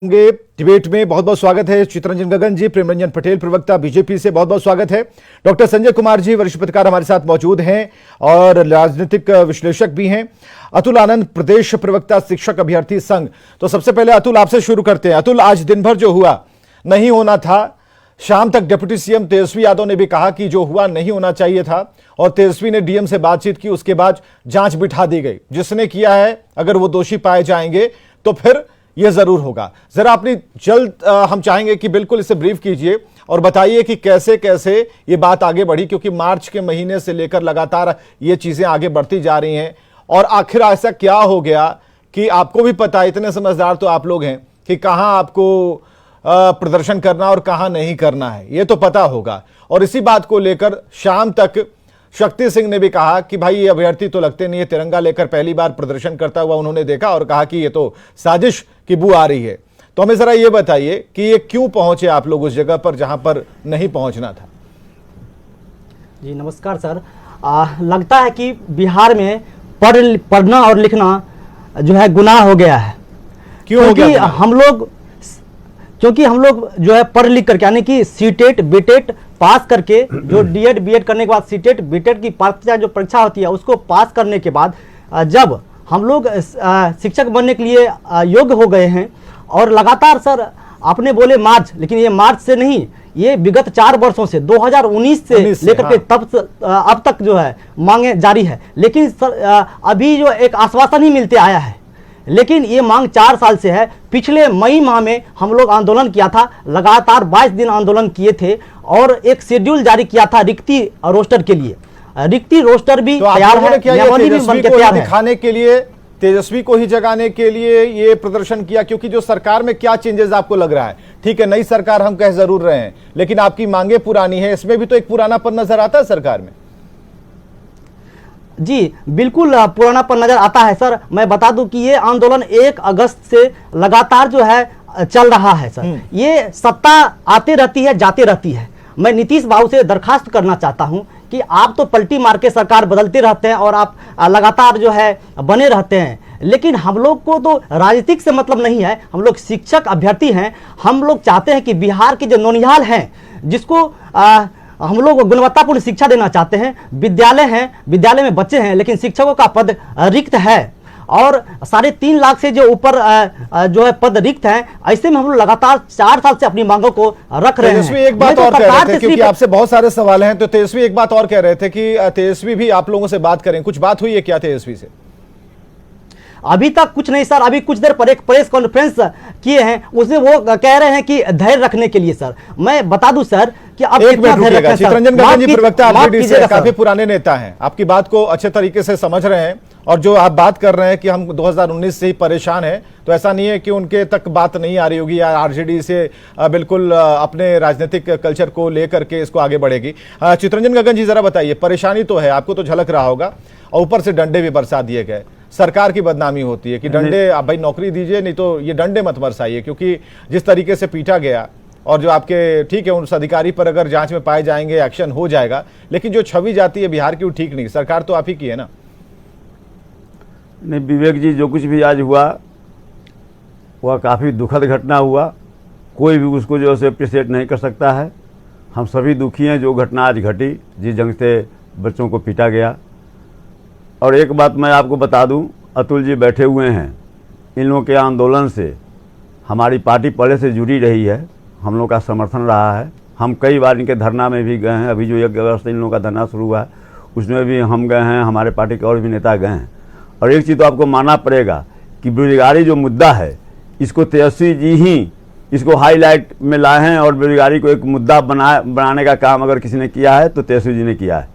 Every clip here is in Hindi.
होंगे डिबेट में। बहुत बहुत स्वागत है चितरंजन गगन जी, प्रेमरंजन पटेल प्रवक्ता बीजेपी से बहुत बहुत स्वागत है। डॉक्टर संजय कुमार जी वरिष्ठ पत्रकार हमारे साथ मौजूद हैं और राजनीतिक विश्लेषक भी हैं। अतुल आनंद प्रदेश प्रवक्ता शिक्षक अभ्यर्थी संघ। तो सबसे पहले अतुल आपसे शुरू करते हैं। अतुल, आज दिन भर जो हुआ नहीं होना था, शाम तक डिप्टी सीएम तेजस्वी यादव ने भी कहा कि जो हुआ नहीं होना चाहिए था और तेजस्वी ने डीएम से बातचीत की, उसके बाद जांच बिठा दी गई। जिसने किया है अगर वो दोषी पाए जाएंगे तो फिर यह जरूर होगा। जरा अपनी जल्द हम चाहेंगे कि बिल्कुल इसे ब्रीफ कीजिए और बताइए कि कैसे कैसे ये बात आगे बढ़ी, क्योंकि मार्च के महीने से लेकर लगातार ये चीजें आगे बढ़ती जा रही हैं। और आखिर ऐसा क्या हो गया कि आपको भी पता, इतने समझदार तो आप लोग हैं कि कहां आपको प्रदर्शन करना और कहां नहीं करना है, ये तो पता होगा। और इसी बात को लेकर शाम तक शक्ति सिंह ने भी कहा कि भाई ये अभ्यर्थी तो लगते नहीं है, तिरंगा लेकर पहली बार प्रदर्शन करता हुआ उन्होंने देखा और कहा कि ये तो साजिश की बू आ रही है। तो हमें जरा ये बताइए कि ये क्यों पहुंचे आप लोग उस जगह पर जहां पर नहीं पहुंचना था। जी नमस्कार सर। लगता है कि बिहार में पढ़ना और लिखना जो है गुनाह हो गया है। क्यों हो गया? क्योंकि हम लोग जो है पढ़ लिख करके, यानी कि सीटेट बीटेट पास करके, जो डीएड बीएड करने के बाद सीटेट बीटेट की पात्रता जो परीक्षा होती है उसको पास करने के बाद जब हम लोग शिक्षक बनने के लिए योग्य हो गए हैं, और लगातार सर आपने बोले मार्च, लेकिन ये मार्च से नहीं, ये विगत 4 वर्षों से 2019 से लेकर के तब अब तक जो है मांगे जारी है। लेकिन सर अभी जो एक आश्वासन ही मिलते आया है, लेकिन ये मांग 4 साल से है। पिछले मई माह में हम लोग आंदोलन किया था, लगातार 22 दिन आंदोलन किए थे और एक शेड्यूल जारी किया था रिक्ति रोस्टर के लिए। रिक्ति रोस्टर भी तैयार है, दिखाने के लिए, तेजस्वी को ही जगाने के लिए ये प्रदर्शन किया। क्योंकि जो सरकार में क्या चेंजेस आपको लग रहा है, ठीक है नई सरकार हम कह जरूर रहे हैं, लेकिन आपकी मांगे पुरानी है, इसमें भी तो एक पुरानापन नजर आता है सरकार में। जी बिल्कुल पुरानापन नजर आता है सर। मैं बता दूं कि ये आंदोलन 1 अगस्त से लगातार जो है चल रहा है सर। ये सत्ता आते रहती है जाते रहती है। मैं नीतीश बाबू से दरखास्त करना चाहता हूं कि आप तो पलटी मार के सरकार बदलते रहते हैं और आप लगातार जो है बने रहते हैं, लेकिन हम लोग को तो राजनीतिक से मतलब नहीं है। हम लोग शिक्षक अभ्यर्थी हैं। हम लोग चाहते हैं कि बिहार के जो नौनिहाल हैं, जिसको हम लोग गुणवत्तापूर्ण शिक्षा देना चाहते हैं, विद्यालय हैं, विद्यालय में बच्चे हैं, लेकिन शिक्षकों का पद रिक्त है और 3.5 लाख से जो ऊपर जो है पद रिक्त हैं। ऐसे में हम लोग लगातार 4 साल से अपनी मांगों को रख रहे हैं। तेजस्वी एक बात और कह रहे थे, क्योंकि आपसे बहुत सारे सवाल हैं, तो तेजस्वी एक बात और कह रहे थे कि तेजस्वी भी आप लोगों से बात करें। कुछ बात हुई है क्या तेजस्वी से? अभी तक कुछ नहीं सर। अभी कुछ देर पर एक प्रेस कॉन्फ्रेंस किए हैं, उसमें वो कह रहे हैं कि धैर्य रखने के लिए। सर मैं बता दूं सर कि अब चितरंजन गगन जी प्रवक्ता आरजेडी से काफी पुराने नेता हैं, आपकी बात को अच्छे तरीके से समझ रहे हैं। और जो आप बात कर रहे हैं कि हम 2019 से ही परेशान हैं, तो ऐसा नहीं है कि उनके तक बात नहीं आ रही होगी या आरजेडी से बिल्कुल अपने राजनीतिक कल्चर को लेकर के इसको आगे बढ़ेगी। चितरंजन गगन जी जरा बताइए, परेशानी तो है, आपको तो झलक रहा होगा, और ऊपर से डंडे भी बरसा दिए गए। सरकार की बदनामी होती है कि डंडे, आप भाई नौकरी दीजिए, नहीं तो ये डंडे मत बरसाइए। क्योंकि जिस तरीके से पीटा गया, और जो आपके ठीक है उस अधिकारी पर अगर जांच में पाए जाएंगे एक्शन हो जाएगा, लेकिन जो छवि जाती है बिहार की वो ठीक नहीं। सरकार तो आप ही की है ना। नहीं विवेक जी, जो कुछ भी आज हुआ वह काफ़ी दुखद घटना हुआ। कोई भी उसको जो है अप्रिशिएट नहीं कर सकता है। हम सभी दुखी हैं जो घटना आज घटी, जिस ढंग से बच्चों को पीटा गया। और एक बात मैं आपको बता दूं, अतुल जी बैठे हुए हैं, इन लोगों के आंदोलन से हमारी पार्टी पहले से जुड़ी रही है, हम लोग का समर्थन रहा है। हम कई बार इनके धरना में भी गए हैं। अभी जो 1 अगस्त इन लोगों का धरना शुरू हुआ है उसमें भी हम गए हैं, हमारे पार्टी के और भी नेता गए हैं। और एक चीज़ तो आपको मानना पड़ेगा कि बेरोजगारी जो मुद्दा है, इसको तेजस्वी जी ही इसको हाईलाइट में लाए हैं, और बेरोजगारी को एक मुद्दा बनाने का काम अगर किसी ने किया है तो तेजस्वी जी ने किया है।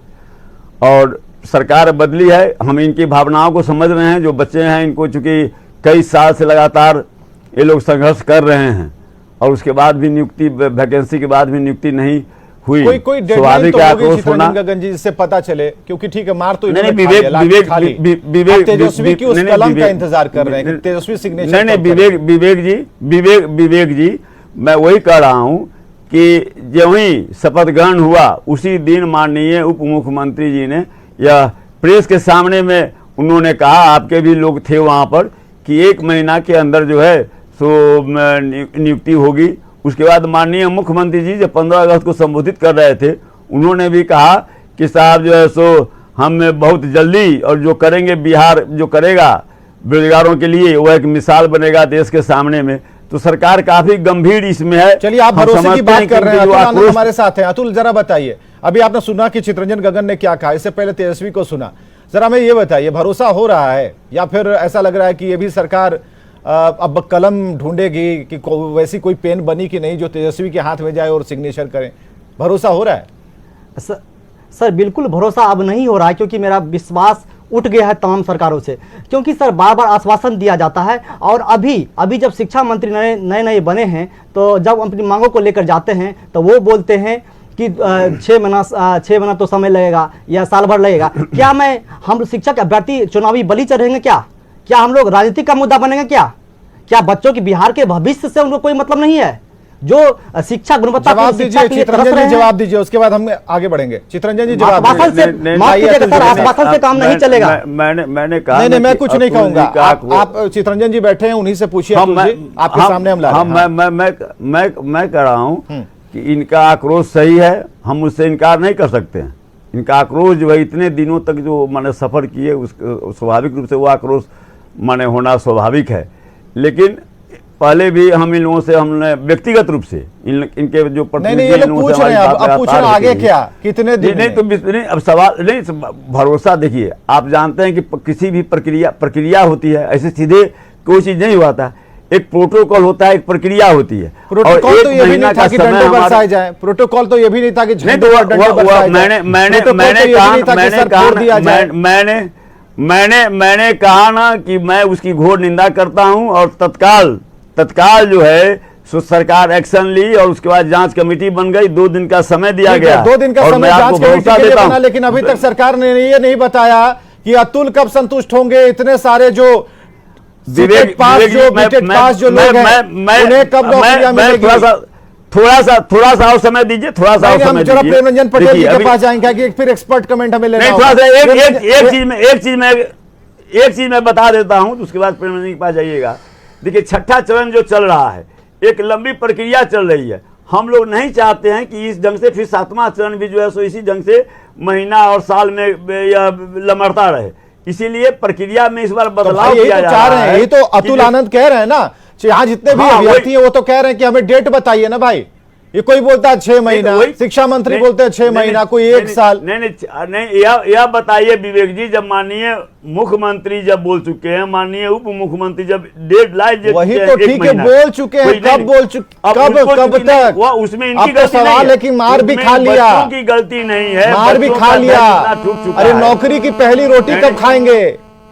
और सरकार बदली है, हम इनकी भावनाओं को समझ रहे हैं। जो बच्चे हैं इनको चूँकि कई साल से लगातार ये लोग संघर्ष कर रहे हैं, और उसके बाद भी नियुक्ति, वैकेंसी के बाद भी नियुक्ति नहीं हुई। कोई डेडलाइन तो होगी चितरंजन गगन जी, जिससे पता चले, क्योंकि ठीक है मार तो विवेक तेजस्वी की उस कलम का इंतजार कर रहे हैं, तेजस्वी सिग्नेचर। नहीं विवेक जी, मैं वही कह रहा हूँ कि जो ही शपथ ग्रहण हुआ उसी दिन माननीय उप मुख्यमंत्री जी ने या प्रेस के सामने में उन्होंने कहा, आपके भी लोग थे वहां पर, कि 1 महीना के अंदर जो है नियुक्ति होगी। उसके बाद माननीय मुख्यमंत्री जी जब 15 अगस्त को संबोधित कर रहे थे, उन्होंने भी कहा कि साहब जो है सो हम बहुत जल्दी और जो करेंगे, बिहार जो करेगा बेरोजगारों के लिए वो एक मिसाल बनेगा देश के सामने में। तो सरकार काफी गंभीर इसमें है। चलिए, आप हम भरोसे की समझते बात हैं कर रहे हैं, कि जो अतुल आनंद आक्रोश- हमारे साथ हैं। अतुल, जरा बताइए, अभी आपने सुना कि चित्रंजन गगन ने क्या कहा, इससे पहले तेजस्वी को सुना। जरा हमें ये बताइए, भरोसा हो रहा है या फिर ऐसा लग रहा है कि ये भी सरकार अब कलम ढूंढेगी कि वैसी कोई पेन बनी कि नहीं जो तेजस्वी के हाथ में जाए और सिग्नेचर करें? भरोसा हो रहा है? सर बिल्कुल भरोसा अब नहीं हो रहा है, क्योंकि मेरा विश्वास उठ गया है तमाम सरकारों से। क्योंकि सर बार बार आश्वासन दिया जाता है, और अभी जब शिक्षा मंत्री नए नए बने हैं, तो जब अपनी मांगों को लेकर जाते हैं तो वो बोलते हैं कि 6 महीना तो समय लगेगा या साल भर लगेगा। क्या हम शिक्षक अभ्यर्थी चुनावी बलि चढ़ेंगे? क्या हम लोग राजनीतिक का मुद्दा बनेंगे? क्या बच्चों की, बिहार के भविष्य से उनको कोई मतलब नहीं है? जो शिक्षा गुणवत्ता जवाब दीजिए चित्रंजन जी, जवाब दीजिए, उसके बाद हम आगे बढ़ेंगे। चित्रंजन जी जवाब आश्वासन से आश्वासन से काम नहीं चलेगा। मैंने कहा नहीं, मैं कुछ नहीं कहूंगा। आप चित्रंजन जी बैठे हैं, उन्हीं से पूछिए। आपके सामने हम ला रहे हैं। मैं कह रहा हूं कि इनका आक्रोश सही है, हम उससे इनकार नहीं कर सकते हैं। इनका आक्रोश जो है इतने दिनों तक जो मैंने सफर किए, उस स्वाभाविक रूप से वो आक्रोश माने होना स्वाभाविक है। लेकिन पहले भी हम इन लोगों से, हमने व्यक्तिगत रूप से इनके जो नहीं, ये लोग पूछ रहे हैं, अब पूछ रहे हैं आगे क्या, कितने दिन नहीं, तो नहीं, अब सवाल नहीं, भरोसा देखिए, आप जानते हैं कि किसी भी प्रक्रिया होती है, ऐसे सीधे कोई चीज नहीं हुआ था। एक प्रोटोकॉल होता है, एक प्रक्रिया होती है। प्रोटोकॉल तो ये भी नहीं था कि डंडे बरसाए जाए। प्रोटोकॉल तो ये भी नहीं था कि मैंने कहा ना कि मैं उसकी घोर निंदा करता हूं, और तत्काल जो है सो सरकार एक्शन ली, और उसके बाद जांच कमेटी बन गई। 2 दिन का समय दिया गया, 2 दिन का समय जांच कमेटी के लिए बना, लेकिन अभी तक सरकार ने ये नहीं बताया कि अतुल कब संतुष्ट होंगे। इतने सारे जो बीटेक पास जो लोग हैं, उन्हें कब नौकरियां मिलेगी? थोड़ा सा और समय दीजिए, थोड़ा सा और समय दीजिए। प्रेमरंजन पटेल जी के पास जाएंगे कि फिर एक्सपर्ट कमेंट हमें लेना होगा। एक चीज मैं बता देता हूं, तो उसके बाद प्रेमरंजन के पास जाइएगा। देखिए, 6ठा चरण जो चल रहा है, एक लंबी प्रक्रिया चल रही है। हम लोग नहीं चाहते हैं कि इस ढंग से फिर 7वां चरण भी जो है सो इसी ढंग से महीना और साल में या लमड़ता रहे। इसीलिए प्रक्रिया में इस बार बदलाव किया जा रहा है। यही तो अतुल आनंद कह रहे हैं ना, यहाँ जितने भी अभ्यर्थी हैं वो तो कह रहे हैं कि हमें डेट बताइए ना भाई। ये कोई बोलता है 6 महीना, शिक्षा मंत्री बोलते हैं 6 महीना, कोई 1 साल। नहीं, यह बताइए विवेक जी, जब माननीय मुख्यमंत्री जब बोल चुके हैं, माननीय उप मुख्यमंत्री जब डेडलाइन, वही तो ठीक है, बोल चुके हैं, कब बोल चुके, कब तक? उसमें इनकी गलती सवाल है कि मार भी खा लिया, की गलती नहीं है, मार भी खा लिया। अरे नौकरी की पहली रोटी कब खाएंगे?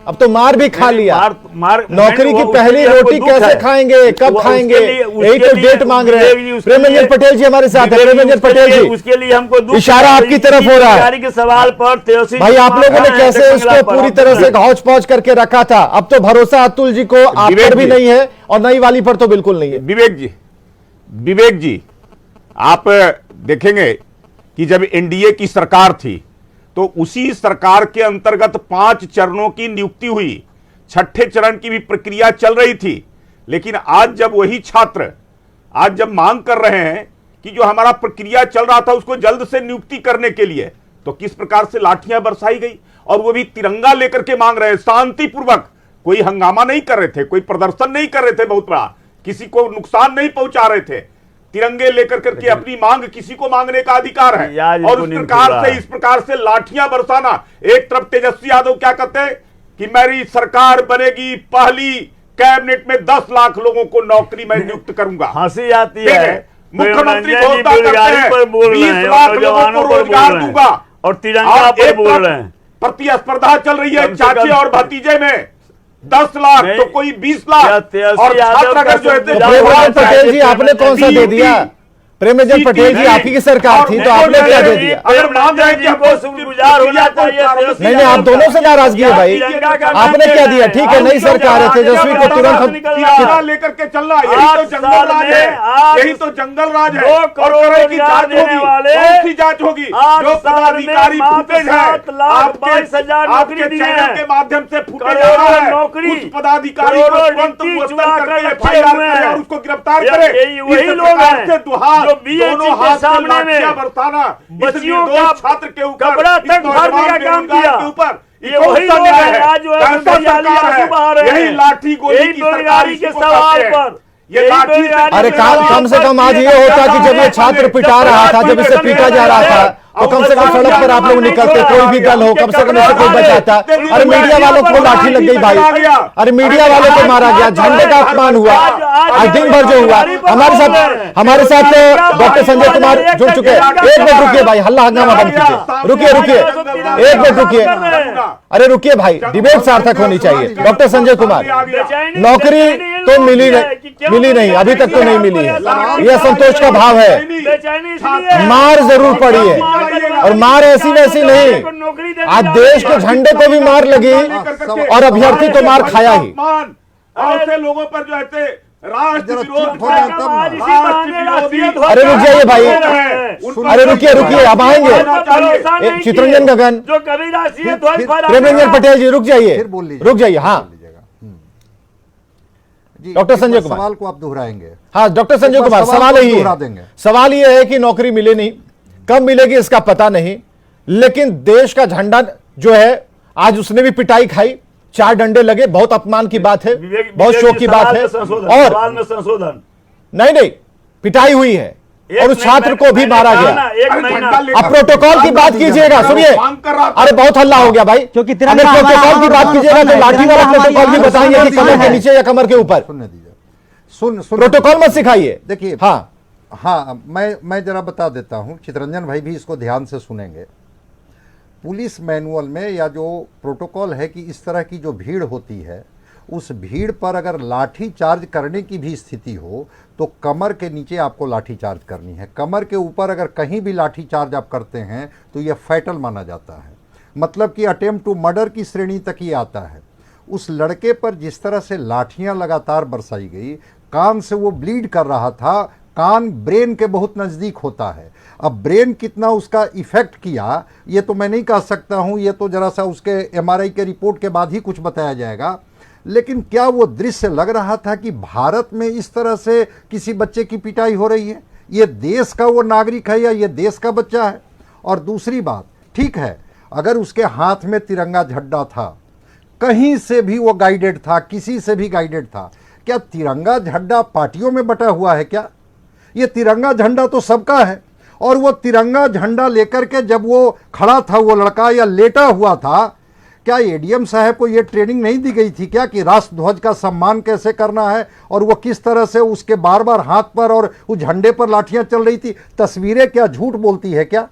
अब तो मार भी खा लिया। नौकरी की पहली रोटी कैसे खाएंगे, कब खाएंगे? यही तो डेट मांग रहे हैं। प्रेमरंजन पटेल जी हमारे साथ है। प्रेमरंजन पटेल जी, उसके लिए हमको इशारा आपकी तरफ हो रहा है। के सवाल पर भाई, आप लोगों ने कैसे उसको पूरी तरह से हौच पौच करके रखा था? अब तो भरोसा अतुल जी को आप पर भी नहीं है, और नई वाली पर तो बिल्कुल नहीं है। विवेक जी, आप देखेंगे कि जब एनडीए की सरकार थी, तो उसी सरकार के अंतर्गत 5 चरणों की नियुक्ति हुई। 6ठे चरण की भी प्रक्रिया चल रही थी। लेकिन आज जब वही छात्र आज जब मांग कर रहे हैं कि जो हमारा प्रक्रिया चल रहा था उसको जल्द से नियुक्ति करने के लिए, तो किस प्रकार से लाठियां बरसाई गई, और वो भी तिरंगा लेकर के मांग रहे हैं, शांतिपूर्वक। कोई हंगामा नहीं कर रहे थे, कोई प्रदर्शन नहीं कर रहे थे बहुत बड़ा, किसी को नुकसान नहीं पहुंचा रहे थे। तिरंगे लेकर करके अपनी मांग, किसी को मांगने का अधिकार है, और इस प्रकार से लाठियां बरसाना। एक तरफ तेजस्वी यादव क्या कहते हैं कि मेरी सरकार बनेगी, पहली कैबिनेट में 10 लाख लोगों को नौकरी मैं नियुक्त करूंगा। हंसी आती है। मुख्यमंत्री घोषणा करते हैं 20 लाख लोगों को रोजगार दूंगा, और तिरंगा पर बोल रहे हैं। प्रतिस्पर्धा चल रही है चाचे और भतीजे में। 10 लाख तो कोई 20 लाख, और छात्र अगर जो है पटेल जी, आपने कौन सा दे दिया? प्रेमरंजन पटेल जी, आपकी सरकार थी तो आपने क्या दे दिया? अगर मान जाए कि को शुक्रगुजार होना चाहिए। नहीं नहीं, आप दोनों से नाराजगी है भाई। आपने क्या दिया? ठीक है, नई सरकार है, तेजस्वी को तुरंत कितना लेकर के चलना, यही तो जंगल राज है, यही तो जंगल राज है। और करोड़ की जांच होगी, कौन सी जांच होगी? जो पदाधिकारी फुटेज है आपके चैनल के माध्यम से फुटेज आ रहा है, उस पदाधिकारी को तुरंत मुअत्तल करके एफआईआर करें और उसको गिरफ्तार करें। वही लोग हैं से दुहार जो BHC दोनों के हाथ से सामने लाठियां में बरसाना, बच्चियों इस निर्दोष का छात्र के ऊपर, कपड़ा इस तक नौजवान फाड़ने का काम बेरोजगार किया। के ऊपर ये वही लोग हैं आज जो है सरकार है, यही लाठी गोली की सरकार के इसको सवाल कहते हैं। पर ये लाठी से अरे कम से कम आज ये होता कि जब ये छात्र पिटा रहा था, जब इसे पीटा जा रहा था, तो कम से कम सड़क पर आप लोग निकलते, कोई भी दल हो, कम से कम इसे कोई बचाता। अरे मीडिया वालों को लाठी लग गई भाई, अरे मीडिया वालों को मारा गया, झंडे का अपमान हुआ, आज दिन भर जो हुआ। हमारे साथ डॉक्टर संजय कुमार जुड़ चुके हैं। एक मिनट रुकिए भाई, हल्ला हंगामा बंद कीजिए, रुकिए, एक मिनट रुकिए, अरे रुकिए भाई, डिबेट सार्थक होनी चाहिए। डॉक्टर संजय कुमार, नौकरी तो मिली नहीं, अभी तक तो नहीं मिली है, यह संतोष का भाव है। मार जरूर पड़ी है, और मार ऐसी वैसी नहीं, आज देश के झंडे को भी मार लगी और अभ्यर्थी तो मार खाया ही। ऐसे लोगों पर जो है राष्ट्र विरोध, अरे रुक जाइए भाई, अरे रुकिए, अब आएंगे। चित्ररंजन गगन, जो कभी राष्ट्रीय ध्वज प्रेमरंजन पटेल जी, रुक जाइए, रुक जाइए। हाँ जी, डॉक्टर संजय कुमार, सवाल को आप दोहराएंगे? हाँ डॉक्टर संजय कुमार, सवाल यही है, सवाल यह है कि नौकरी मिले नहीं, कब मिलेगी इसका पता नहीं, लेकिन देश का झंडा जो है आज उसने भी पिटाई खाई, 4 डंडे लगे, बहुत अपमान की बात है, बहुत शोक की बात है। और संशोधन नहीं, पिटाई हुई है और उस छात्र को भी मारा गया। एक महीना अब प्रोटोकॉल की बात कीजिएगा, सुनिए, अरे बहुत हल्ला हो गया भाई, क्योंकि अगर प्रोटोकॉल की बात कीजिएगा तो लाठी वाला प्रोटोकॉल भी बताएंगे कि कमर के नीचे या कमर के ऊपर। सुनने दीजिए, सुन प्रोटोकॉल मत सिखाइए। देखिए, हाँ मैं जरा बता देता हूं, चित्ररंजन भाई भी इसको ध्यान से सुनेंगे। पुलिस मैनुअल में या जो प्रोटोकॉल है कि इस तरह की जो भीड़ होती है, उस भीड़ पर अगर लाठी चार्ज करने की भी स्थिति हो तो कमर के नीचे आपको लाठी चार्ज करनी है। कमर के ऊपर अगर कहीं भी लाठी चार्ज आप करते हैं तो यह फैटल माना जाता है, मतलब कि अटेम्प्ट टू मर्डर की श्रेणी तक ही आता है। उस लड़के पर जिस तरह से लाठियां लगातार बरसाई गई, कान से वो ब्लीड कर रहा था, कान ब्रेन के बहुत नज़दीक होता है। अब ब्रेन कितना उसका इफेक्ट किया ये तो मैं नहीं कह सकता हूँ, ये तो जरा सा उसके MRI के रिपोर्ट के बाद ही कुछ बताया जाएगा। लेकिन क्या वो दृश्य लग रहा था कि भारत में इस तरह से किसी बच्चे की पिटाई हो रही है? ये देश का वो नागरिक है या ये देश का बच्चा है? और दूसरी बात, ठीक है, अगर उसके हाथ में तिरंगा झंडा था, कहीं से भी वो गाइडेड था, किसी से भी गाइडेड था, क्या तिरंगा झंडा पार्टियों में बटा हुआ है क्या? ये तिरंगा झंडा तो सबका है। और वो तिरंगा झंडा लेकर के जब वो खड़ा था, वो लड़का या लेटा हुआ था, क्या ADM साहब को ये ट्रेनिंग नहीं दी गई थी क्या कि राष्ट्र ध्वज का सम्मान कैसे करना है? और वो किस तरह से उसके बार बार हाथ पर और उस झंडे पर लाठियां चल रही थी। तस्वीरें क्या झूठ बोलती है क्या?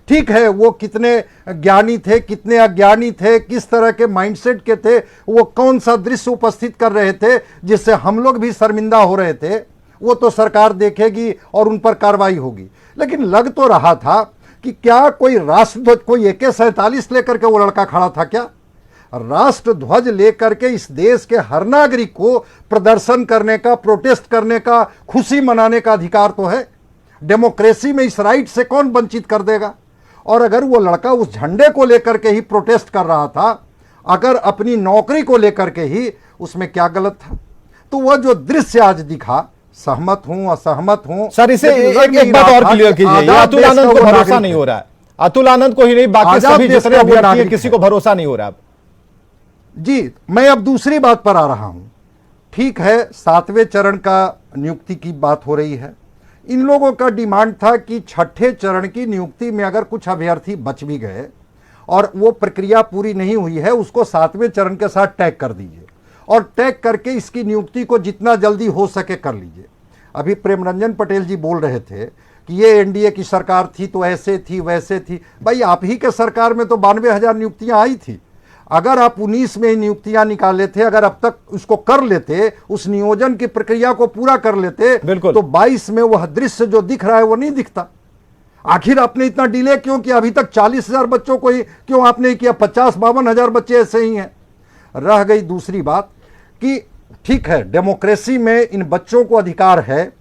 ठीक है, वो कितने ज्ञानी थे, कितने अज्ञानी थे, किस तरह के माइंडसेट के थे, वो कौन सा दृश्य उपस्थित कर रहे थे जिससे हम लोग भी शर्मिंदा हो रहे थे, वो तो सरकार देखेगी और उन पर कार्रवाई होगी। लेकिन लग तो रहा था कि क्या कोई राष्ट्रध्वज, कोई AK-47 लेकर के वो लड़का खड़ा था क्या? राष्ट्र ध्वज लेकर के इस देश के हर नागरिक को प्रदर्शन करने का, प्रोटेस्ट करने का, खुशी मनाने का अधिकार तो है। डेमोक्रेसी में इस राइट से कौन वंचित कर देगा? और अगर वो लड़का उस झंडे को लेकर के ही प्रोटेस्ट कर रहा था, अगर अपनी नौकरी को लेकर के ही, उसमें क्या गलत था? तो वह जो दृश्य आज दिखा, सहमत हूं असहमत हूं, सर इसे एक बात और क्लियर कीजिए, अतुल आनंद को भरोसा नहीं हो रहा है, अतुल आनंद को ही नहीं, बाकी सभी जितने अभ्यर्थी हैं किसी को भरोसा नहीं हो रहा। जी, मैं अब दूसरी बात पर आ रहा हूं। ठीक है, 7वें चरण का नियुक्ति की बात हो रही है। इन लोगों का डिमांड था कि 6ठे चरण की नियुक्ति में अगर कुछ अभ्यर्थी बच भी गए और वो प्रक्रिया पूरी नहीं हुई है, उसको 7वें चरण के साथ टैग कर दीजिए और टैग करके इसकी नियुक्ति को जितना जल्दी हो सके कर लीजिए। अभी प्रेमरंजन पटेल जी बोल रहे थे कि ये NDA की सरकार थी तो ऐसे थी वैसे थी। भाई आप ही के सरकार में तो 92,000 नियुक्तियां आई थी। अगर आप 19 में ही नियुक्तियां निकाले थे, अगर अब तक उसको कर लेते, उस नियोजन की प्रक्रिया को पूरा कर लेते, बिल्कुल। तो 22 में वह दृश्य जो दिख रहा है वो नहीं दिखता। आखिर आपने इतना डिले क्यों किया? अभी तक 40,000 बच्चों को ही क्यों आपने किया? 50-52 हजार बच्चे ऐसे ही हैं। रह गई दूसरी बात कि ठीक है, डेमोक्रेसी में इन बच्चों को अधिकार है,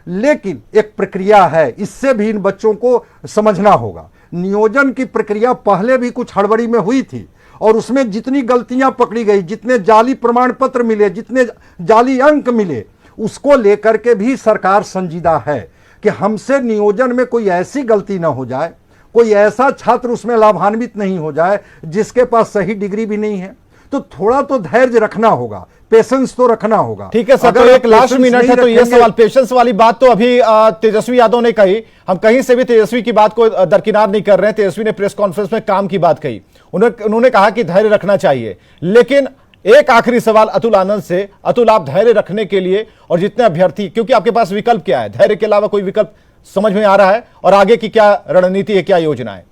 लेकिन एक प्रक्रिया है, इससे भी इन बच्चों को समझना होगा। नियोजन की प्रक्रिया पहले भी कुछ हड़बड़ी में हुई थी, और उसमें जितनी गलतियां पकड़ी गई, जितने जाली प्रमाण पत्र मिले, जितने जाली अंक मिले, उसको लेकर के भी सरकार संजीदा है कि हमसे नियोजन में कोई ऐसी गलती ना हो जाए, कोई ऐसा छात्र उसमें लाभान्वित नहीं हो जाए जिसके पास सही डिग्री भी नहीं है। तो थोड़ा तो धैर्य रखना होगा, पेशेंस तो रखना होगा। ठीक है सर, तो अगर एक लास्ट पेशेंस मिनट नहीं है, तो ये रखेंगे- सवाल पेशेंस वाली बात तो अभी तेजस्वी यादव ने कही, हम कहीं से भी तेजस्वी की बात को दरकिनार नहीं कर रहे हैं। तेजस्वी ने प्रेस कॉन्फ्रेंस में काम की बात कही, उन्होंने कहा कि धैर्य रखना चाहिए। लेकिन एक आखिरी सवाल अतुल आनंद से, अतुल आप धैर्य रखने के लिए और जितने अभ्यर्थी, क्योंकि आपके पास विकल्प क्या है, धैर्य के अलावा कोई विकल्प समझ में आ रहा है, और आगे की क्या रणनीति है, क्या योजना है?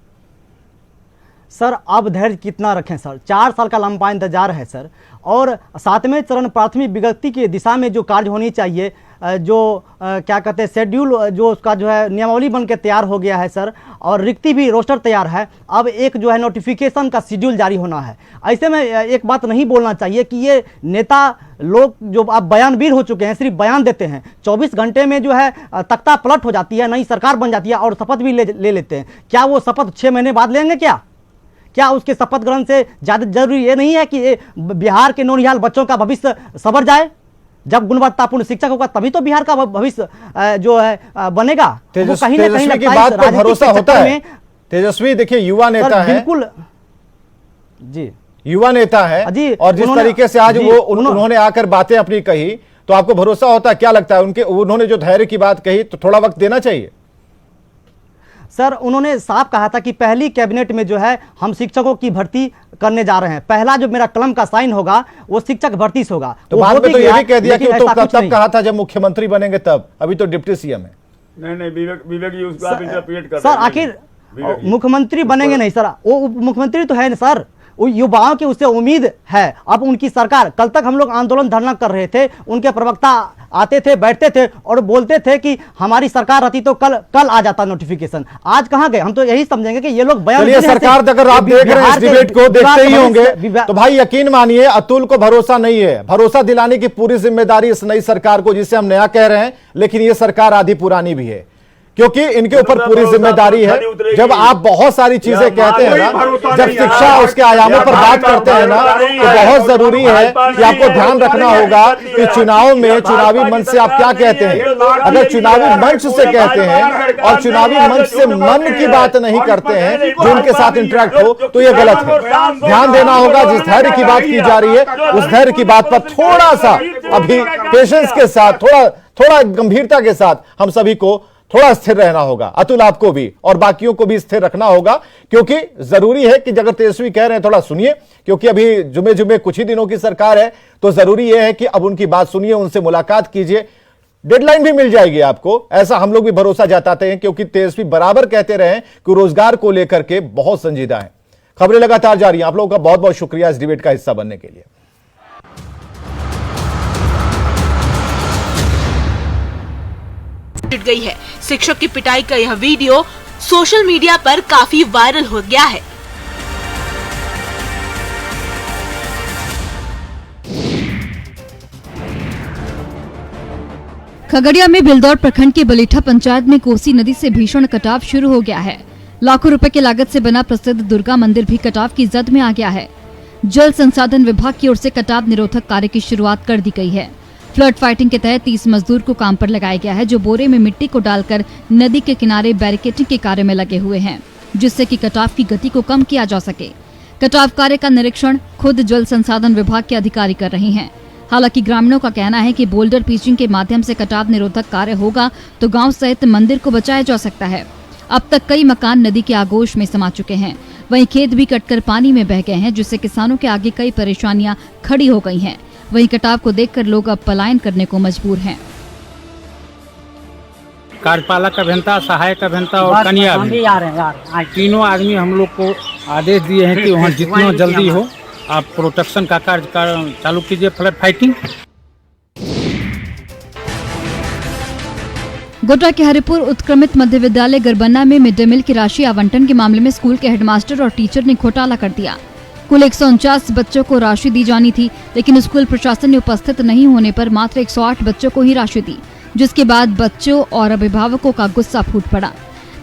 सर अब धैर्य कितना रखें सर, 4 साल का लंबा इंतजार है सर। और 7वें चरण प्राथमिक विज्ञप्ति की दिशा में जो कार्य होनी चाहिए, जो क्या कहते हैं शेड्यूल, जो उसका जो है नियमावली बन के तैयार हो गया है सर, और रिक्ति भी रोस्टर तैयार है। अब एक जो है नोटिफिकेशन का शेड्यूल जारी होना है। ऐसे में एक बात नहीं बोलना चाहिए कि ये नेता लोग जो अब बयानवीर हो चुके हैं, सिर्फ बयान देते हैं, 24 घंटे में जो है तख्ता पलट हो जाती है, नई सरकार बन जाती है और शपथ भी ले लेते हैं। क्या वो शपथ 6 महीने बाद लेंगे? क्या उसके शपथ ग्रहण से ज़्यादा जरूरी ये नहीं है कि बिहार के नौनिहाल बच्चों का भविष्य संवर जाए? जब गुणवत्तापूर्ण शिक्षक होगा तभी तो बिहार का भविष्य जो है बनेगा। वो कहीं ना कहीं तेजस्वी की बात पर भरोसा होता है। तेजस्वी देखिए युवा नेता है, बिल्कुल जी, युवा नेता है जी, और जिस तरीके से आज जी, वो उन्होंने आकर बातें अपनी कही, तो आपको भरोसा होता है? क्या लगता है उन्होंने जो धैर्य की बात कही, तो थोड़ा वक्त देना चाहिए? सर उन्होंने साफ कहा था कि पहली कैबिनेट में जो है हम शिक्षकों की भर्ती करने जा रहे हैं, पहला जो मेरा कलम का साइन होगा वो शिक्षक भर्ती से होगा। तो वो बाद हो में तो ये भी कह दिया कि लेकिन तो ऐसा कुछ तब नहीं। कहा था जब मुख्यमंत्री बनेंगे तब, अभी तो डिप्टी सीएम है। नहीं विवेक जी उसको आप इंटरप्रेट कर सर आखिर मुख्यमंत्री बनेंगे नहीं सर, वो उप मुख्यमंत्री तो है ना सर, वो युवाओं की उससे उम्मीद है। अब उनकी सरकार, कल तक हम लोग आंदोलन धरना कर रहे थे, उनके प्रवक्ता आते थे, बैठते थे और बोलते थे कि हमारी सरकार रहती तो कल आ जाता नोटिफिकेशन। आज कहाँ गए? हम तो यही समझेंगे कि ये लोग बयान चलिए, सरकार अगर आप देख रहे हैं इस डिबेट को, देखते ही होंगे, तो भाई यकीन मानिए अतुल को भरोसा नहीं है। भरोसा दिलाने की पूरी जिम्मेदारी इस नई सरकार को, जिसे हम नया कह रहे हैं, लेकिन ये सरकार आधी पुरानी भी है, क्योंकि इनके ऊपर पूरी जिम्मेदारी है। जब आप बहुत सारी चीजें कहते हैं ना, जब शिक्षा उसके आयामों पर बात करते हैं ना, तो बहुत जरूरी है कि आपको ध्यान रखना होगा कि चुनाव में चुनावी मंच से आप क्या कहते हैं। अगर चुनावी मंच से कहते हैं और चुनावी मंच से मन की बात नहीं करते हैं जो उनके साथ इंटरेक्ट हो, तो ये गलत है। ध्यान देना होगा, जिस धैर्य की बात की जा रही है उस धैर्य की बात पर थोड़ा सा अभी पेशेंस के साथ, थोड़ा गंभीरता के साथ हम सभी को थोड़ा स्थिर रहना होगा। अतुल आपको भी और बाकियों को भी स्थिर रखना होगा, क्योंकि जरूरी है कि अगर तेजस्वी कह रहे हैं थोड़ा सुनिए, क्योंकि अभी जुमे कुछ ही दिनों की सरकार है, तो जरूरी यह है कि अब उनकी बात सुनिए, उनसे मुलाकात कीजिए, डेडलाइन भी मिल जाएगी आपको, ऐसा हम लोग भी भरोसा जताते हैं, क्योंकि तेजस्वी बराबर कहते रहे कि रोजगार को लेकर के बहुत संजीदा है। खबरें लगातार जारी हैं। आप लोगों का बहुत बहुत शुक्रिया इस डिबेट का हिस्सा बनने के लिए। पिट गई है। शिक्षक की पिटाई का यह वीडियो सोशल मीडिया पर काफी वायरल हो गया है। खगड़िया में बिलदौर प्रखंड के बलीठा पंचायत में कोसी नदी से भीषण कटाव शुरू हो गया है। लाखों रुपए की लागत से बना प्रसिद्ध दुर्गा मंदिर भी कटाव की जद में आ गया है। जल संसाधन विभाग की ओर से कटाव निरोधक कार्य की शुरुआत कर दी गई है। फ्लड फाइटिंग के तहत 30 मजदूर को काम पर लगाया गया है, जो बोरे में मिट्टी को डालकर नदी के किनारे बैरिकेडिंग के कार्य में लगे हुए हैं, जिससे कि कटाव की गति को कम किया जा सके। कटाव कार्य का निरीक्षण खुद जल संसाधन विभाग के अधिकारी कर रहे हैं। हालांकि ग्रामीणों का कहना है कि बोल्डर पिचिंग के माध्यम से कटाव निरोधक कार्य होगा तो गांव सहित मंदिर को बचाया जा सकता है। अब तक कई मकान नदी के आगोश में समा चुके हैं, वहीं खेत भी कटकर पानी में बह गए हैं, जिससे किसानों के आगे कई परेशानियां खड़ी हो गई हैं। वहीं कटाव को देखकर लोग अब पलायन करने को मजबूर हैं। कार्यपालक अभियंता, सहायक अभियंता और कनिया भी तीनों आदमी हम लोग को आदेश दिए हैं कि वहाँ जितना जल्दी हो आप प्रोटेक्शन का कार्य चालू कीजिए, फ्लड फाइटिंग। गोड्डा के हरिपुर उत्क्रमित मध्य विद्यालय गरबन्ना में मिड डे मील की राशि आवंटन के मामले में स्कूल के हेडमास्टर और टीचर ने घोटाला कर दिया। कुल 149 बच्चों को राशि दी जानी थी, लेकिन स्कूल प्रशासन ने उपस्थित नहीं होने पर मात्र 108 बच्चों को ही राशि दी, जिसके बाद बच्चों और अभिभावकों का गुस्सा फूट पड़ा।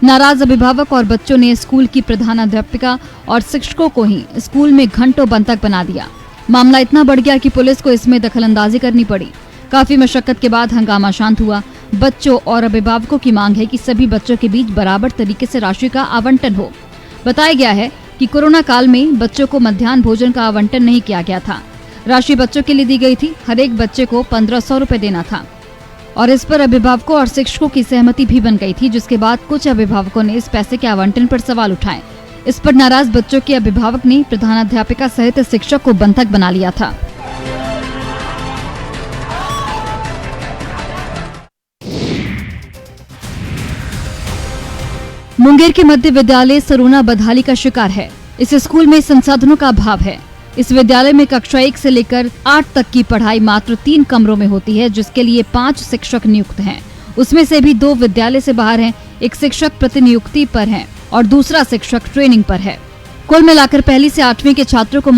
नाराज अभिभावक और बच्चों ने स्कूल की प्रधानाध्यापिका और शिक्षकों को ही स्कूल में घंटों बंधक बना दिया। मामला इतना बढ़ गया कि पुलिस को इसमें दखलंदाजी करनी पड़ी। काफी मशक्कत के बाद हंगामा शांत हुआ। बच्चों और अभिभावकों की मांग है कि सभी बच्चों के बीच बराबर तरीके से राशि का आवंटन हो। बताया गया है कि कोरोना काल में बच्चों को मध्याह्न भोजन का आवंटन नहीं किया गया था। राशि बच्चों के लिए दी गई थी। हर एक बच्चे को 1500 रुपए देना था और इस पर अभिभावकों और शिक्षकों की सहमति भी बन गई थी, जिसके बाद कुछ अभिभावकों ने इस पैसे के आवंटन पर सवाल उठाए। इस पर नाराज बच्चों के अभिभावक ने प्रधानाध्यापिका सहित शिक्षक को बंधक बना लिया था। मुंगेर के मध्य विद्यालय सरोना बदहाली का शिकार है। इस स्कूल में संसाधनों का अभाव है। इस विद्यालय में कक्षा 1 से लेकर 8 तक की पढ़ाई मात्र 3 कमरों में होती है, जिसके लिए 5 शिक्षक नियुक्त हैं। उसमें से भी 2 विद्यालय से बाहर हैं। एक शिक्षक प्रतिनियुक्ति पर है और दूसरा शिक्षक ट्रेनिंग पर है। कुल मिलाकर पहली से 8वीं के छात्रों को